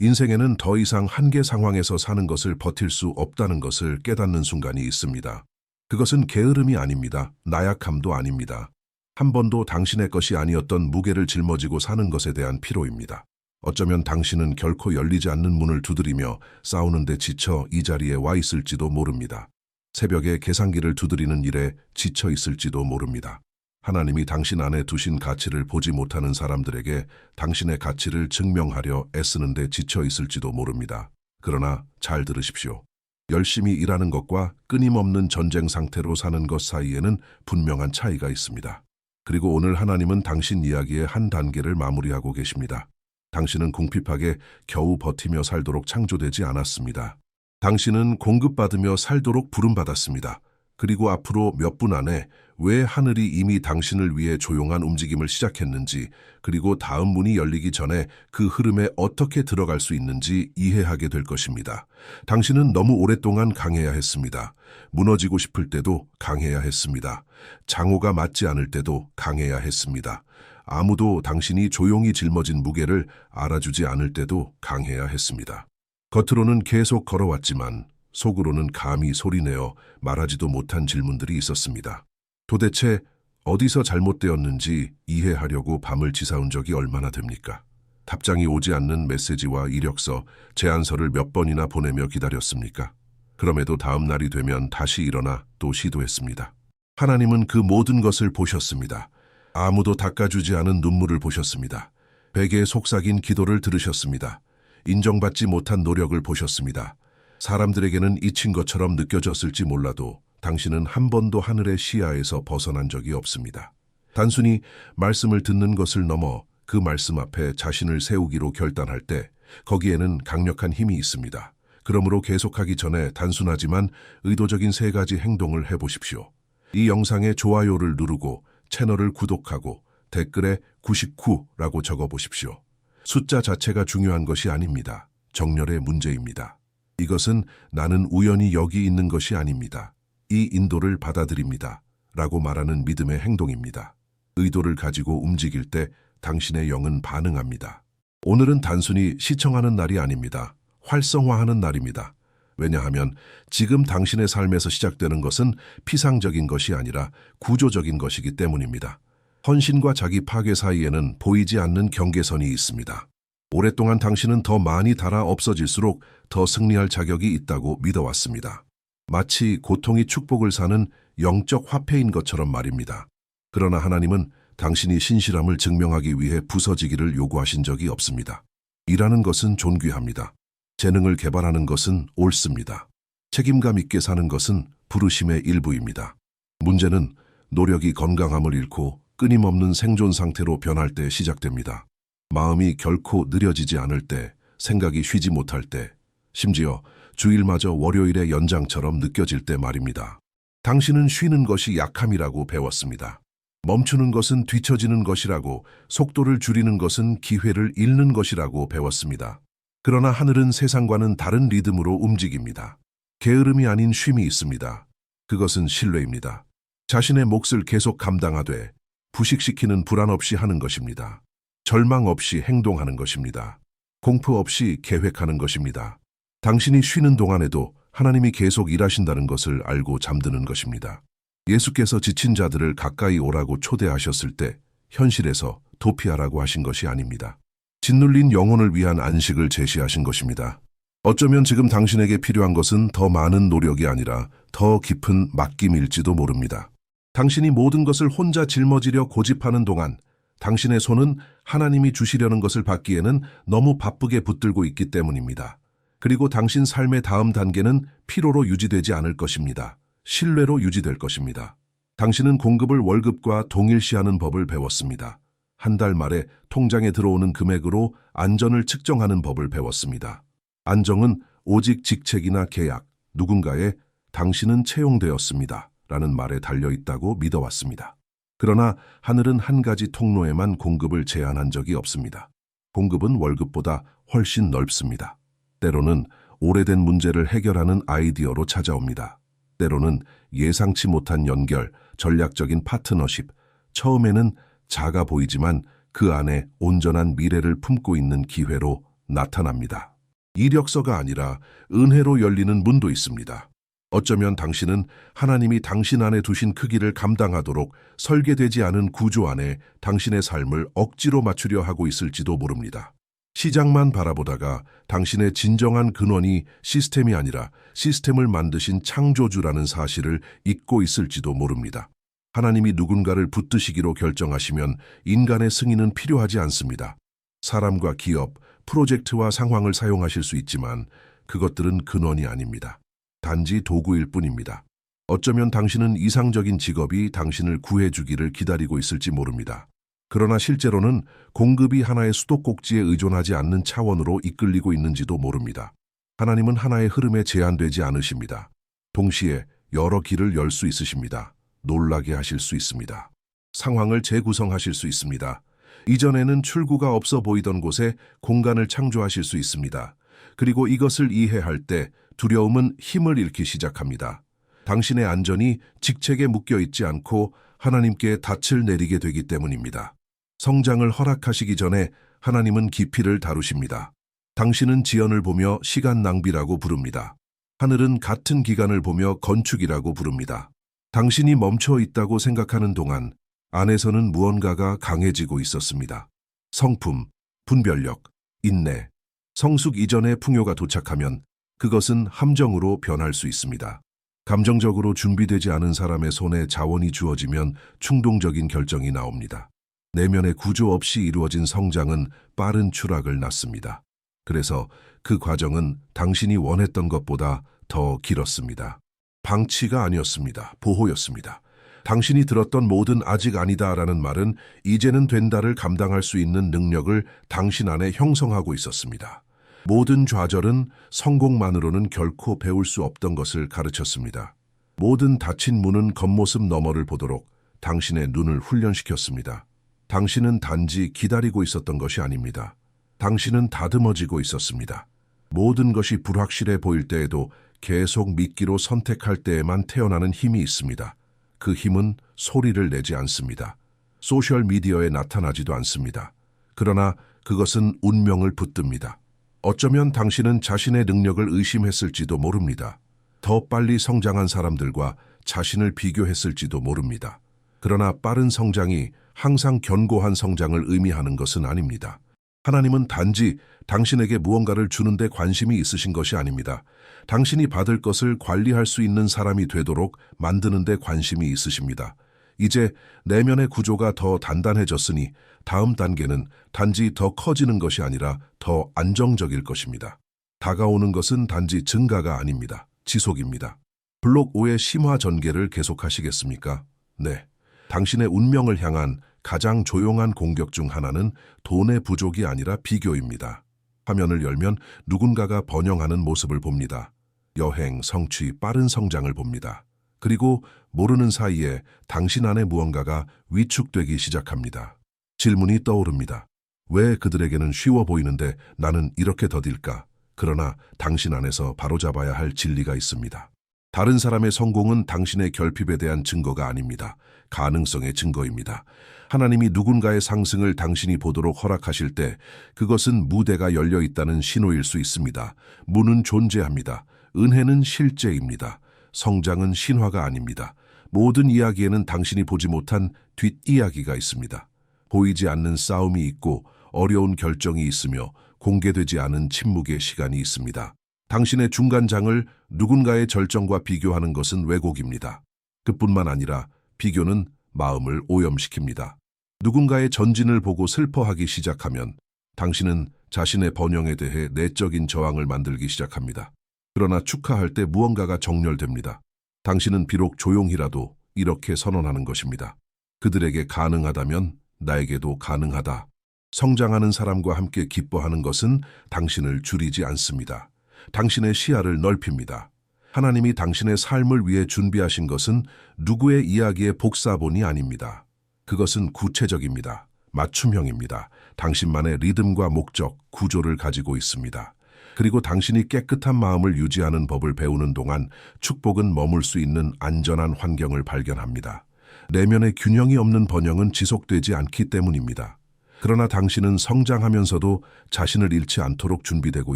인생에는 더 이상 한계 상황에서 사는 것을 버틸 수 없다는 것을 깨닫는 순간이 있습니다. 그것은 게으름이 아닙니다. 나약함도 아닙니다. 한 번도 당신의 것이 아니었던 무게를 짊어지고 사는 것에 대한 피로입니다. 어쩌면 당신은 결코 열리지 않는 문을 두드리며 싸우는데 지쳐 이 자리에 와 있을지도 모릅니다. 새벽에 계산기를 두드리는 일에 지쳐 있을지도 모릅니다. 하나님이 당신 안에 두신 가치를 보지 못하는 사람들에게 당신의 가치를 증명하려 애쓰는데 지쳐 있을지도 모릅니다. 그러나 잘 들으십시오. 열심히 일하는 것과 끊임없는 전쟁 상태로 사는 것 사이에는 분명한 차이가 있습니다. 그리고 오늘 하나님은 당신 이야기의 한 단계를 마무리하고 계십니다. 당신은 궁핍하게 겨우 버티며 살도록 창조되지 않았습니다. 당신은 공급받으며 살도록 부름받았습니다. 그리고 앞으로 몇 분 안에 왜 하늘이 이미 당신을 위해 조용한 움직임을 시작했는지, 그리고 다음 문이 열리기 전에 그 흐름에 어떻게 들어갈 수 있는지 이해하게 될 것입니다. 당신은 너무 오랫동안 강해야 했습니다. 무너지고 싶을 때도 강해야 했습니다. 장호가 맞지 않을 때도 강해야 했습니다. 아무도 당신이 조용히 짊어진 무게를 알아주지 않을 때도 강해야 했습니다. 겉으로는 계속 걸어왔지만 속으로는 감히 소리내어 말하지도 못한 질문들이 있었습니다. 도대체 어디서 잘못되었는지 이해하려고 밤을 지새운 적이 얼마나 됩니까? 답장이 오지 않는 메시지와 이력서, 제안서를 몇 번이나 보내며 기다렸습니까? 그럼에도 다음 날이 되면 다시 일어나 또 시도했습니다. 하나님은 그 모든 것을 보셨습니다. 아무도 닦아주지 않은 눈물을 보셨습니다. 베개에 속삭인 기도를 들으셨습니다. 인정받지 못한 노력을 보셨습니다. 사람들에게는 잊힌 것처럼 느껴졌을지 몰라도 당신은 한 번도 하늘의 시야에서 벗어난 적이 없습니다. 단순히 말씀을 듣는 것을 넘어 그 말씀 앞에 자신을 세우기로 결단할 때 거기에는 강력한 힘이 있습니다. 그러므로 계속하기 전에 단순하지만 의도적인 3가지 행동을 해보십시오. 이 영상에 좋아요를 누르고 채널을 구독하고 댓글에 99라고 적어보십시오. 숫자 자체가 중요한 것이 아닙니다. 정렬의 문제입니다. 이것은 나는 우연히 여기 있는 것이 아닙니다. 이 인도를 받아들입니다. 라고 말하는 믿음의 행동입니다. 의도를 가지고 움직일 때 당신의 영은 반응합니다. 오늘은 단순히 시청하는 날이 아닙니다. 활성화하는 날입니다. 왜냐하면 지금 당신의 삶에서 시작되는 것은 피상적인 것이 아니라 구조적인 것이기 때문입니다. 헌신과 자기 파괴 사이에는 보이지 않는 경계선이 있습니다. 오랫동안 당신은 더 많이 달아 없어질수록 더 승리할 자격이 있다고 믿어왔습니다. 마치 고통이 축복을 사는 영적 화폐인 것처럼 말입니다. 그러나 하나님은 당신이 신실함을 증명하기 위해 부서지기를 요구하신 적이 없습니다. 일하는 것은 존귀합니다. 재능을 개발하는 것은 옳습니다. 책임감 있게 사는 것은 부르심의 일부입니다. 문제는 노력이 건강함을 잃고 끊임없는 생존 상태로 변할 때 시작됩니다. 마음이 결코 느려지지 않을 때, 생각이 쉬지 못할 때, 심지어 주일마저 월요일의 연장처럼 느껴질 때 말입니다. 당신은 쉬는 것이 약함이라고 배웠습니다. 멈추는 것은 뒤처지는 것이라고, 속도를 줄이는 것은 기회를 잃는 것이라고 배웠습니다. 그러나 하늘은 세상과는 다른 리듬으로 움직입니다. 게으름이 아닌 쉼이 있습니다. 그것은 신뢰입니다. 자신의 몫을 계속 감당하되 부식시키는 불안 없이 하는 것입니다. 절망 없이 행동하는 것입니다. 공포 없이 계획하는 것입니다. 당신이 쉬는 동안에도 하나님이 계속 일하신다는 것을 알고 잠드는 것입니다. 예수께서 지친 자들을 가까이 오라고 초대하셨을 때 현실에서 도피하라고 하신 것이 아닙니다. 짓눌린 영혼을 위한 안식을 제시하신 것입니다. 어쩌면 지금 당신에게 필요한 것은 더 많은 노력이 아니라 더 깊은 맡김일지도 모릅니다. 당신이 모든 것을 혼자 짊어지려 고집하는 동안 당신의 손은 하나님이 주시려는 것을 받기에는 너무 바쁘게 붙들고 있기 때문입니다. 그리고 당신 삶의 다음 단계는 피로로 유지되지 않을 것입니다. 신뢰로 유지될 것입니다. 당신은 공급을 월급과 동일시하는 법을 배웠습니다. 한 달 말에 통장에 들어오는 금액으로 안전을 측정하는 법을 배웠습니다. 안정은 오직 직책이나 계약, 누군가의 당신은 채용되었습니다. 라는 말에 달려있다고 믿어왔습니다. 그러나 하늘은 한 가지 통로에만 공급을 제한한 적이 없습니다. 공급은 월급보다 훨씬 넓습니다. 때로는 오래된 문제를 해결하는 아이디어로 찾아옵니다. 때로는 예상치 못한 연결, 전략적인 파트너십, 처음에는 작아 보이지만 그 안에 온전한 미래를 품고 있는 기회로 나타납니다. 이력서가 아니라 은혜로 열리는 문도 있습니다. 어쩌면 당신은 하나님이 당신 안에 두신 크기를 감당하도록 설계되지 않은 구조 안에 당신의 삶을 억지로 맞추려 하고 있을지도 모릅니다. 시장만 바라보다가 당신의 진정한 근원이 시스템이 아니라 시스템을 만드신 창조주라는 사실을 잊고 있을지도 모릅니다. 하나님이 누군가를 붙드시기로 결정하시면 인간의 승인은 필요하지 않습니다. 사람과 기업, 프로젝트와 상황을 사용하실 수 있지만 그것들은 근원이 아닙니다. 단지 도구일 뿐입니다. 어쩌면 당신은 이상적인 직업이 당신을 구해주기를 기다리고 있을지 모릅니다. 그러나 실제로는 공급이 하나의 수도꼭지에 의존하지 않는 차원으로 이끌리고 있는지도 모릅니다. 하나님은 하나의 흐름에 제한되지 않으십니다. 동시에 여러 길을 열 수 있으십니다. 놀라게 하실 수 있습니다. 상황을 재구성하실 수 있습니다. 이전에는 출구가 없어 보이던 곳에 공간을 창조하실 수 있습니다. 그리고 이것을 이해할 때 두려움은 힘을 잃기 시작합니다. 당신의 안전이 직책에 묶여 있지 않고 하나님께 닻을 내리게 되기 때문입니다. 성장을 허락하시기 전에 하나님은 깊이를 다루십니다. 당신은 지연을 보며 시간 낭비라고 부릅니다. 하늘은 같은 기간을 보며 건축이라고 부릅니다. 당신이 멈춰 있다고 생각하는 동안 안에서는 무언가가 강해지고 있었습니다. 성품, 분별력, 인내, 성숙 이전의 풍요가 도착하면 그것은 함정으로 변할 수 있습니다. 감정적으로 준비되지 않은 사람의 손에 자원이 주어지면 충동적인 결정이 나옵니다. 내면의 구조 없이 이루어진 성장은 빠른 추락을 낳습니다. 그래서 그 과정은 당신이 원했던 것보다 더 길었습니다. 방치가 아니었습니다. 보호였습니다. 당신이 들었던 모든 아직 아니다라는 말은 이제는 된다를 감당할 수 있는 능력을 당신 안에 형성하고 있었습니다. 모든 좌절은 성공만으로는 결코 배울 수 없던 것을 가르쳤습니다. 모든 닫힌 문은 겉모습 너머를 보도록 당신의 눈을 훈련시켰습니다. 당신은 단지 기다리고 있었던 것이 아닙니다. 당신은 다듬어지고 있었습니다. 모든 것이 불확실해 보일 때에도 계속 믿기로 선택할 때에만 태어나는 힘이 있습니다. 그 힘은 소리를 내지 않습니다. 소셜미디어에 나타나지도 않습니다. 그러나 그것은 운명을 붙듭니다. 어쩌면 당신은 자신의 능력을 의심했을지도 모릅니다. 더 빨리 성장한 사람들과 자신을 비교했을지도 모릅니다. 그러나 빠른 성장이 항상 견고한 성장을 의미하는 것은 아닙니다. 하나님은 단지 당신에게 무언가를 주는데 관심이 있으신 것이 아닙니다. 당신이 받을 것을 관리할 수 있는 사람이 되도록 만드는 데 관심이 있으십니다. 이제 내면의 구조가 더 단단해졌으니 다음 단계는 단지 더 커지는 것이 아니라 더 안정적일 것입니다. 다가오는 것은 단지 증가가 아닙니다. 지속입니다. 블록 5의 심화 전개를 계속하시겠습니까? 네. 당신의 운명을 향한 가장 조용한 공격 중 하나는 돈의 부족이 아니라 비교입니다. 화면을 열면 누군가가 번영하는 모습을 봅니다. 여행, 성취, 빠른 성장을 봅니다. 그리고 모르는 사이에 당신 안에 무언가가 위축되기 시작합니다. 질문이 떠오릅니다. 왜 그들에게는 쉬워 보이는데 나는 이렇게 더딜까? 그러나 당신 안에서 바로잡아야 할 진리가 있습니다. 다른 사람의 성공은 당신의 결핍에 대한 증거가 아닙니다. 가능성의 증거입니다. 하나님이 누군가의 상승을 당신이 보도록 허락하실 때 그것은 무대가 열려 있다는 신호일 수 있습니다. 문은 존재합니다. 은혜는 실제입니다. 성장은 신화가 아닙니다. 모든 이야기에는 당신이 보지 못한 뒷이야기가 있습니다. 보이지 않는 싸움이 있고 어려운 결정이 있으며 공개되지 않은 침묵의 시간이 있습니다. 당신의 중간장을 누군가의 절정과 비교하는 것은 왜곡입니다. 그뿐만 아니라 비교는 마음을 오염시킵니다. 누군가의 전진을 보고 슬퍼하기 시작하면 당신은 자신의 번영에 대해 내적인 저항을 만들기 시작합니다. 그러나 축하할 때 무언가가 정렬됩니다. 당신은 비록 조용히라도 이렇게 선언하는 것입니다. 그들에게 가능하다면 나에게도 가능하다. 성장하는 사람과 함께 기뻐하는 것은 당신을 줄이지 않습니다. 당신의 시야를 넓힙니다. 하나님이 당신의 삶을 위해 준비하신 것은 누구의 이야기의 복사본이 아닙니다. 그것은 구체적입니다. 맞춤형입니다. 당신만의 리듬과 목적, 구조를 가지고 있습니다. 그리고 당신이 깨끗한 마음을 유지하는 법을 배우는 동안 축복은 머물 수 있는 안전한 환경을 발견합니다. 내면의 균형이 없는 번영은 지속되지 않기 때문입니다. 그러나 당신은 성장하면서도 자신을 잃지 않도록 준비되고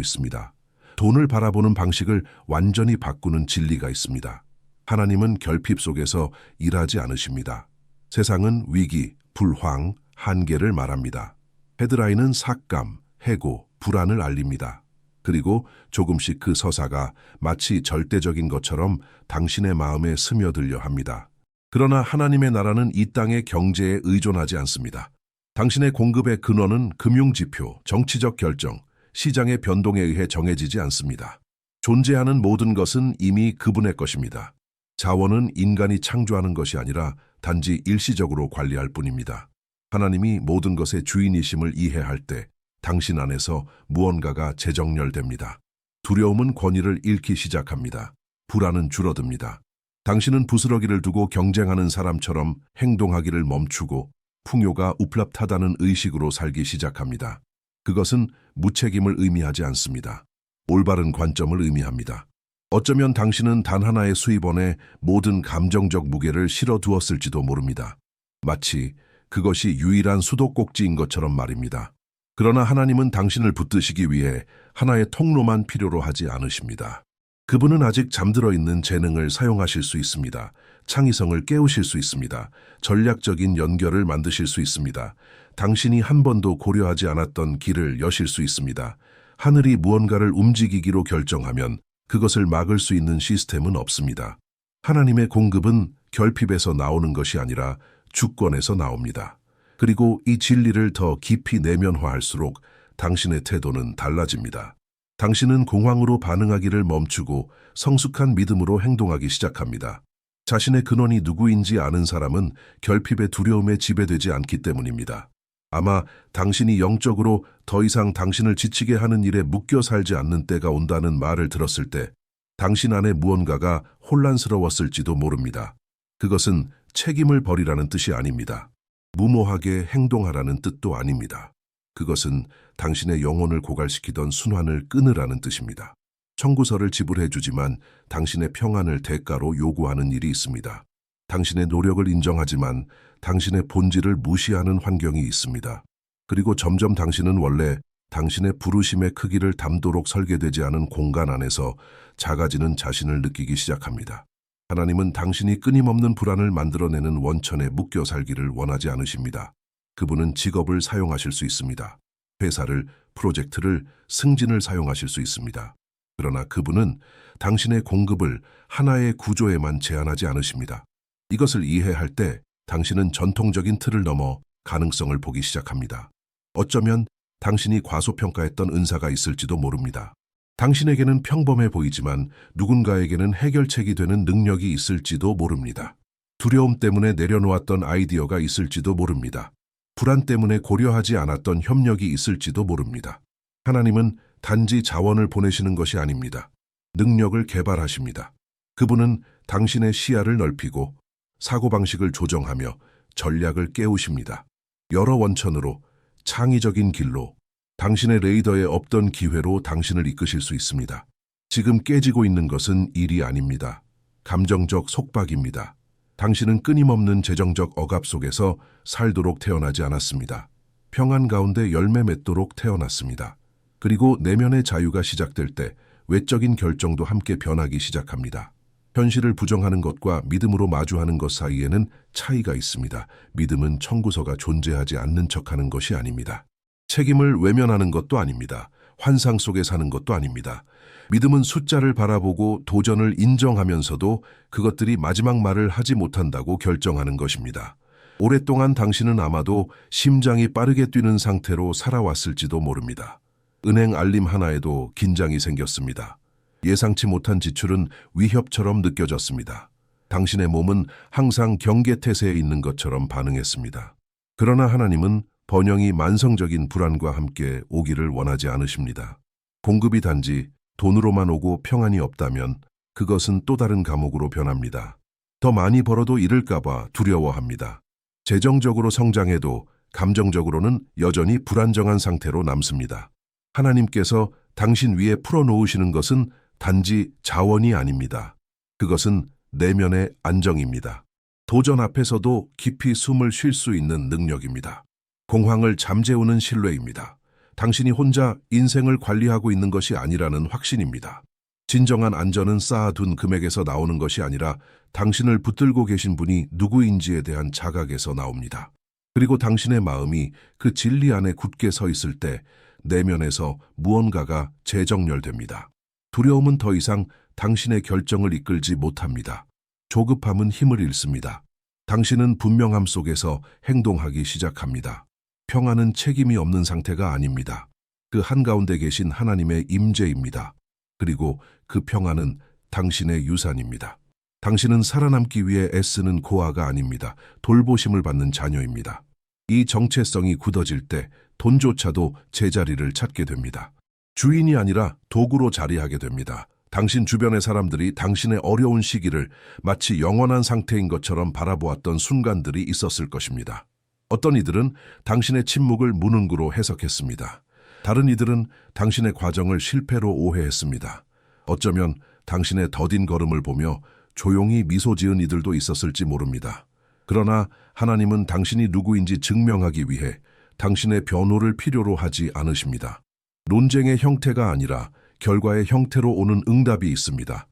있습니다. 돈을 바라보는 방식을 완전히 바꾸는 진리가 있습니다. 하나님은 결핍 속에서 일하지 않으십니다. 세상은 위기, 불황, 한계를 말합니다. 헤드라인은 삭감, 해고, 불안을 알립니다. 그리고 조금씩 그 서사가 마치 절대적인 것처럼 당신의 마음에 스며들려 합니다. 그러나 하나님의 나라는 이 땅의 경제에 의존하지 않습니다. 당신의 공급의 근원은 금융지표, 정치적 결정, 시장의 변동에 의해 정해지지 않습니다. 존재하는 모든 것은 이미 그분의 것입니다. 자원은 인간이 창조하는 것이 아니라 단지 일시적으로 관리할 뿐입니다. 하나님이 모든 것의 주인이심을 이해할 때 당신 안에서 무언가가 재정렬됩니다. 두려움은 권위를 잃기 시작합니다. 불안은 줄어듭니다. 당신은 부스러기를 두고 경쟁하는 사람처럼 행동하기를 멈추고 풍요가 우플랍하다는 의식으로 살기 시작합니다. 그것은 무책임을 의미하지 않습니다. 올바른 관점을 의미합니다. 어쩌면 당신은 단 하나의 수입원에 모든 감정적 무게를 실어두었을지도 모릅니다. 마치 그것이 유일한 수도꼭지인 것처럼 말입니다. 그러나 하나님은 당신을 붙드시기 위해 하나의 통로만 필요로 하지 않으십니다. 그분은 아직 잠들어 있는 재능을 사용하실 수 있습니다. 창의성을 깨우실 수 있습니다. 전략적인 연결을 만드실 수 있습니다. 당신이 한 번도 고려하지 않았던 길을 여실 수 있습니다. 하늘이 무언가를 움직이기로 결정하면 그것을 막을 수 있는 시스템은 없습니다. 하나님의 공급은 결핍에서 나오는 것이 아니라 주권에서 나옵니다. 그리고 이 진리를 더 깊이 내면화할수록 당신의 태도는 달라집니다. 당신은 공황으로 반응하기를 멈추고 성숙한 믿음으로 행동하기 시작합니다. 자신의 근원이 누구인지 아는 사람은 결핍의 두려움에 지배되지 않기 때문입니다. 아마 당신이 영적으로 더 이상 당신을 지치게 하는 일에 묶여 살지 않는 때가 온다는 말을 들었을 때 당신 안에 무언가가 혼란스러웠을지도 모릅니다. 그것은 책임을 버리라는 뜻이 아닙니다. 무모하게 행동하라는 뜻도 아닙니다. 그것은 당신의 영혼을 고갈시키던 순환을 끊으라는 뜻입니다. 청구서를 지불해 주지만 당신의 평안을 대가로 요구하는 일이 있습니다. 당신의 노력을 인정하지만 당신의 본질을 무시하는 환경이 있습니다. 그리고 점점 당신은 원래 당신의 부르심의 크기를 담도록 설계되지 않은 공간 안에서 작아지는 자신을 느끼기 시작합니다. 하나님은 당신이 끊임없는 불안을 만들어내는 원천에 묶여 살기를 원하지 않으십니다. 그분은 직업을 사용하실 수 있습니다. 회사를, 프로젝트를, 승진을 사용하실 수 있습니다. 그러나 그분은 당신의 공급을 하나의 구조에만 제한하지 않으십니다. 이것을 이해할 때 당신은 전통적인 틀을 넘어 가능성을 보기 시작합니다. 어쩌면 당신이 과소평가했던 은사가 있을지도 모릅니다. 당신에게는 평범해 보이지만 누군가에게는 해결책이 되는 능력이 있을지도 모릅니다. 두려움 때문에 내려놓았던 아이디어가 있을지도 모릅니다. 불안 때문에 고려하지 않았던 협력이 있을지도 모릅니다. 하나님은 단지 자원을 보내시는 것이 아닙니다. 능력을 개발하십니다. 그분은 당신의 시야를 넓히고 사고방식을 조정하며 전략을 깨우십니다. 여러 원천으로, 창의적인 길로, 당신의 레이더에 없던 기회로 당신을 이끄실 수 있습니다. 지금 깨지고 있는 것은 일이 아닙니다. 감정적 속박입니다. 당신은 끊임없는 재정적 억압 속에서 살도록 태어나지 않았습니다. 평안 가운데 열매 맺도록 태어났습니다. 그리고 내면의 자유가 시작될 때 외적인 결정도 함께 변하기 시작합니다. 현실을 부정하는 것과 믿음으로 마주하는 것 사이에는 차이가 있습니다. 믿음은 청구서가 존재하지 않는 척하는 것이 아닙니다. 책임을 외면하는 것도 아닙니다. 환상 속에 사는 것도 아닙니다. 믿음은 숫자를 바라보고 도전을 인정하면서도 그것들이 마지막 말을 하지 못한다고 결정하는 것입니다. 오랫동안 당신은 아마도 심장이 빠르게 뛰는 상태로 살아왔을지도 모릅니다. 은행 알림 하나에도 긴장이 생겼습니다. 예상치 못한 지출은 위협처럼 느껴졌습니다. 당신의 몸은 항상 경계태세에 있는 것처럼 반응했습니다. 그러나 하나님은 번영이 만성적인 불안과 함께 오기를 원하지 않으십니다. 공급이 단지 돈으로만 오고 평안이 없다면 그것은 또 다른 감옥으로 변합니다. 더 많이 벌어도 잃을까봐 두려워합니다. 재정적으로 성장해도 감정적으로는 여전히 불안정한 상태로 남습니다. 하나님께서 당신 위에 풀어놓으시는 것은 단지 자원이 아닙니다. 그것은 내면의 안정입니다. 도전 앞에서도 깊이 숨을 쉴 수 있는 능력입니다. 공황을 잠재우는 신뢰입니다. 당신이 혼자 인생을 관리하고 있는 것이 아니라는 확신입니다. 진정한 안전은 쌓아둔 금액에서 나오는 것이 아니라 당신을 붙들고 계신 분이 누구인지에 대한 자각에서 나옵니다. 그리고 당신의 마음이 그 진리 안에 굳게 서 있을 때 내면에서 무언가가 재정렬됩니다. 두려움은 더 이상 당신의 결정을 이끌지 못합니다. 조급함은 힘을 잃습니다. 당신은 분명함 속에서 행동하기 시작합니다. 평안은 책임이 없는 상태가 아닙니다. 그 한가운데 계신 하나님의 임재입니다. 그리고 그 평안은 당신의 유산입니다. 당신은 살아남기 위해 애쓰는 고아가 아닙니다. 돌보심을 받는 자녀입니다. 이 정체성이 굳어질 때 돈조차도 제자리를 찾게 됩니다. 주인이 아니라 도구로 자리하게 됩니다. 당신 주변의 사람들이 당신의 어려운 시기를 마치 영원한 상태인 것처럼 바라보았던 순간들이 있었을 것입니다. 어떤 이들은 당신의 침묵을 무능구로 해석했습니다. 다른 이들은 당신의 과정을 실패로 오해했습니다. 어쩌면 당신의 더딘 걸음을 보며 조용히 미소 지은 이들도 있었을지 모릅니다. 그러나 하나님은 당신이 누구인지 증명하기 위해 당신의 변호를 필요로 하지 않으십니다. 논쟁의 형태가 아니라 결과의 형태로 오는 응답이 있습니다.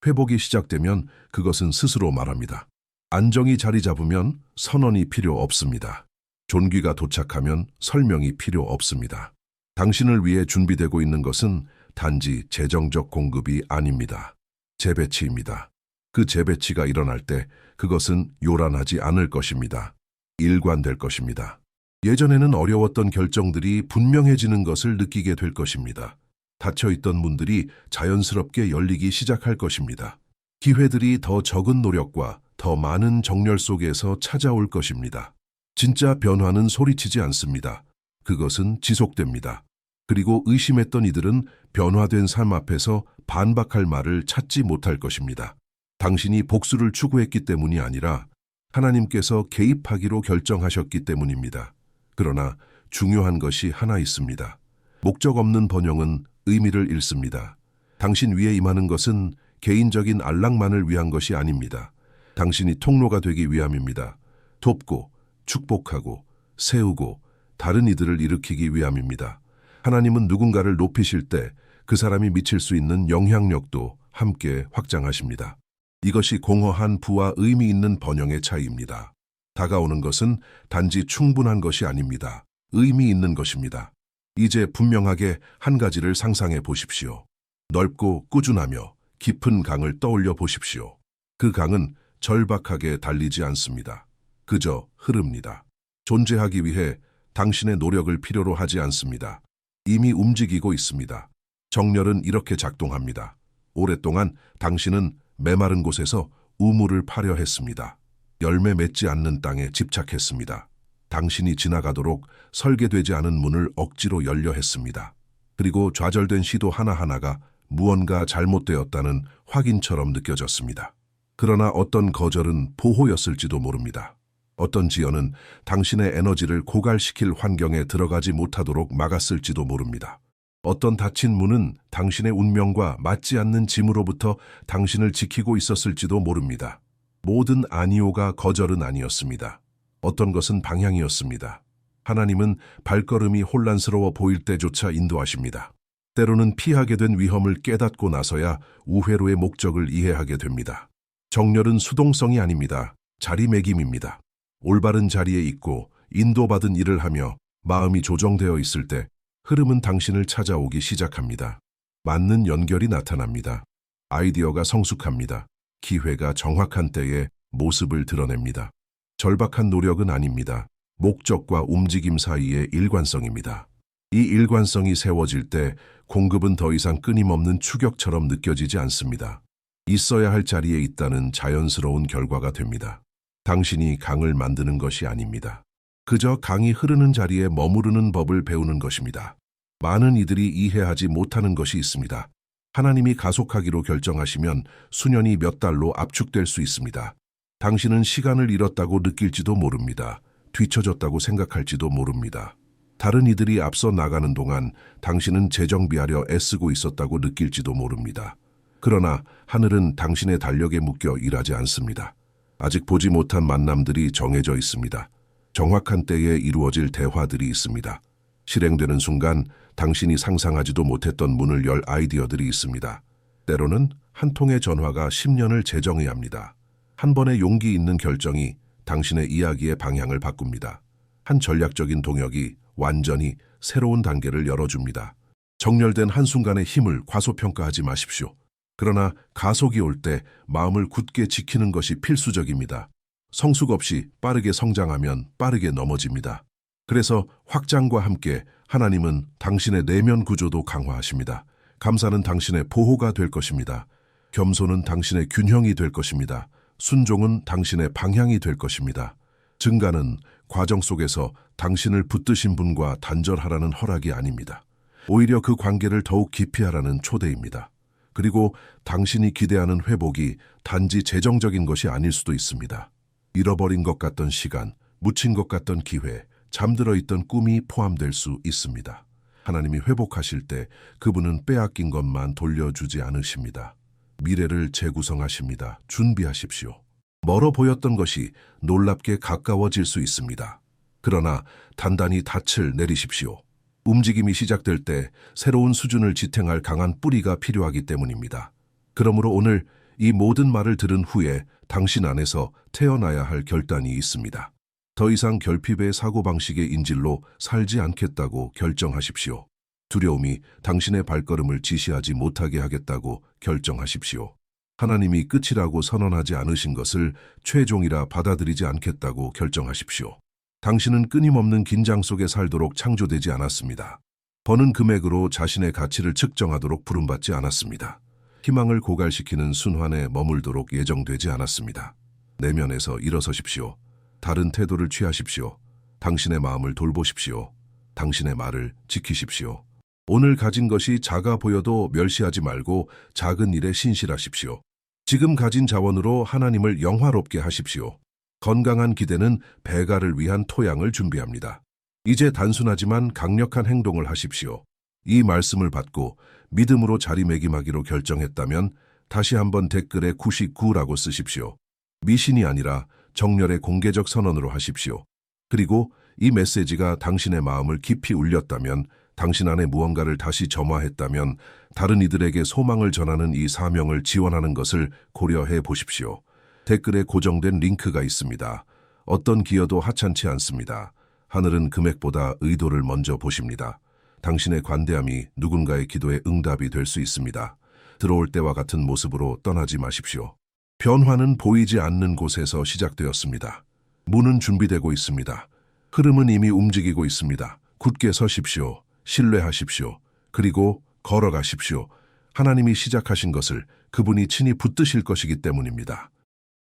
회복이 시작되면 그것은 스스로 말합니다. 안정이 자리 잡으면 선언이 필요 없습니다. 존귀가 도착하면 설명이 필요 없습니다. 당신을 위해 준비되고 있는 것은 단지 재정적 공급이 아닙니다. 재배치입니다. 그 재배치가 일어날 때 그것은 요란하지 않을 것입니다. 일관될 것입니다. 예전에는 어려웠던 결정들이 분명해지는 것을 느끼게 될 것입니다. 닫혀있던 문들이 자연스럽게 열리기 시작할 것입니다. 기회들이 더 적은 노력과 더 많은 정열 속에서 찾아올 것입니다. 진짜 변화는 소리치지 않습니다. 그것은 지속됩니다. 그리고 의심했던 이들은 변화된 삶 앞에서 반박할 말을 찾지 못할 것입니다. 당신이 복수를 추구했기 때문이 아니라 하나님께서 개입하기로 결정하셨기 때문입니다. 그러나 중요한 것이 하나 있습니다. 목적 없는 번영은 의미를 잃습니다. 당신 위에 임하는 것은 개인적인 안락만을 위한 것이 아닙니다. 당신이 통로가 되기 위함입니다. 돕고, 축복하고, 세우고, 다른 이들을 일으키기 위함입니다. 하나님은 누군가를 높이실 때 그 사람이 미칠 수 있는 영향력도 함께 확장하십니다. 이것이 공허한 부와 의미 있는 번영의 차이입니다. 다가오는 것은 단지 충분한 것이 아닙니다. 의미 있는 것입니다. 이제 분명하게 한 가지를 상상해 보십시오. 넓고 꾸준하며 깊은 강을 떠올려 보십시오. 그 강은 절박하게 달리지 않습니다. 그저 흐릅니다. 존재하기 위해 당신의 노력을 필요로 하지 않습니다. 이미 움직이고 있습니다. 정렬은 이렇게 작동합니다. 오랫동안 당신은 메마른 곳에서 우물을 파려 했습니다. 열매 맺지 않는 땅에 집착했습니다. 당신이 지나가도록 설계되지 않은 문을 억지로 열려 했습니다. 그리고 좌절된 시도 하나하나가 무언가 잘못되었다는 확인처럼 느껴졌습니다. 그러나 어떤 거절은 보호였을지도 모릅니다. 어떤 지연은 당신의 에너지를 고갈시킬 환경에 들어가지 못하도록 막았을지도 모릅니다. 어떤 닫힌 문은 당신의 운명과 맞지 않는 짐으로부터 당신을 지키고 있었을지도 모릅니다. 모든 아니오가 거절은 아니었습니다. 어떤 것은 방향이었습니다. 하나님은 발걸음이 혼란스러워 보일 때조차 인도하십니다. 때로는 피하게 된 위험을 깨닫고 나서야 우회로의 목적을 이해하게 됩니다. 정렬은 수동성이 아닙니다. 자리매김입니다. 올바른 자리에 있고 인도받은 일을 하며 마음이 조정되어 있을 때 흐름은 당신을 찾아오기 시작합니다. 맞는 연결이 나타납니다. 아이디어가 성숙합니다. 기회가 정확한 때에 모습을 드러냅니다. 절박한 노력은 아닙니다. 목적과 움직임 사이의 일관성입니다. 이 일관성이 세워질 때 공급은 더 이상 끊임없는 추격처럼 느껴지지 않습니다. 있어야 할 자리에 있다는 자연스러운 결과가 됩니다. 당신이 강을 만드는 것이 아닙니다. 그저 강이 흐르는 자리에 머무르는 법을 배우는 것입니다. 많은 이들이 이해하지 못하는 것이 있습니다. 하나님이 가속하기로 결정하시면 수년이 몇 달로 압축될 수 있습니다. 당신은 시간을 잃었다고 느낄지도 모릅니다. 뒤처졌다고 생각할지도 모릅니다. 다른 이들이 앞서 나가는 동안 당신은 재정비하려 애쓰고 있었다고 느낄지도 모릅니다. 그러나 하늘은 당신의 달력에 묶여 일하지 않습니다. 아직 보지 못한 만남들이 정해져 있습니다. 정확한 때에 이루어질 대화들이 있습니다. 실행되는 순간 당신이 상상하지도 못했던 문을 열 아이디어들이 있습니다. 때로는 한 통의 전화가 10년을 재정의합니다. 한 번의 용기 있는 결정이 당신의 이야기의 방향을 바꿉니다. 한 전략적인 동역이 완전히 새로운 단계를 열어줍니다. 정렬된 한순간의 힘을 과소평가하지 마십시오. 그러나 가속이 올 때 마음을 굳게 지키는 것이 필수적입니다. 성숙 없이 빠르게 성장하면 빠르게 넘어집니다. 그래서 확장과 함께 하나님은 당신의 내면 구조도 강화하십니다. 감사는 당신의 보호가 될 것입니다. 겸손은 당신의 균형이 될 것입니다. 순종은 당신의 방향이 될 것입니다. 증가는 과정 속에서 당신을 붙드신 분과 단절하라는 허락이 아닙니다. 오히려 그 관계를 더욱 깊이 하라는 초대입니다. 그리고 당신이 기대하는 회복이 단지 재정적인 것이 아닐 수도 있습니다. 잃어버린 것 같던 시간, 묻힌 것 같던 기회, 잠들어 있던 꿈이 포함될 수 있습니다. 하나님이 회복하실 때 그분은 빼앗긴 것만 돌려주지 않으십니다. 미래를 재구성하십니다. 준비하십시오. 멀어 보였던 것이 놀랍게 가까워질 수 있습니다. 그러나 단단히 닻을 내리십시오. 움직임이 시작될 때 새로운 수준을 지탱할 강한 뿌리가 필요하기 때문입니다. 그러므로 오늘 이 모든 말을 들은 후에 당신 안에서 태어나야 할 결단이 있습니다. 더 이상 결핍의 사고방식의 인질로 살지 않겠다고 결정하십시오. 두려움이 당신의 발걸음을 지시하지 못하게 하겠다고 결정하십시오. 하나님이 끝이라고 선언하지 않으신 것을 최종이라 받아들이지 않겠다고 결정하십시오. 당신은 끊임없는 긴장 속에 살도록 창조되지 않았습니다. 버는 금액으로 자신의 가치를 측정하도록 부름받지 않았습니다. 희망을 고갈시키는 순환에 머물도록 예정되지 않았습니다. 내면에서 일어서십시오. 다른 태도를 취하십시오. 당신의 마음을 돌보십시오. 당신의 말을 지키십시오. 오늘 가진 것이 작아 보여도 멸시하지 말고 작은 일에 신실하십시오. 지금 가진 자원으로 하나님을 영화롭게 하십시오. 건강한 기대는 배가를 위한 토양을 준비합니다. 이제 단순하지만 강력한 행동을 하십시오. 이 말씀을 받고 믿음으로 자리매김하기로 결정했다면 다시 한번 댓글에 99라고 쓰십시오. 미신이 아니라 정렬의 공개적 선언으로 하십시오. 그리고 이 메시지가 당신의 마음을 깊이 울렸다면, 당신 안에 무언가를 다시 점화했다면 다른 이들에게 소망을 전하는 이 사명을 지원하는 것을 고려해 보십시오. 댓글에 고정된 링크가 있습니다. 어떤 기여도 하찮지 않습니다. 하늘은 금액보다 의도를 먼저 보십니다. 당신의 관대함이 누군가의 기도에 응답이 될 수 있습니다. 들어올 때와 같은 모습으로 떠나지 마십시오. 변화는 보이지 않는 곳에서 시작되었습니다. 문은 준비되고 있습니다. 흐름은 이미 움직이고 있습니다. 굳게 서십시오. 신뢰하십시오. 그리고 걸어가십시오. 하나님이 시작하신 것을 그분이 친히 붙드실 것이기 때문입니다.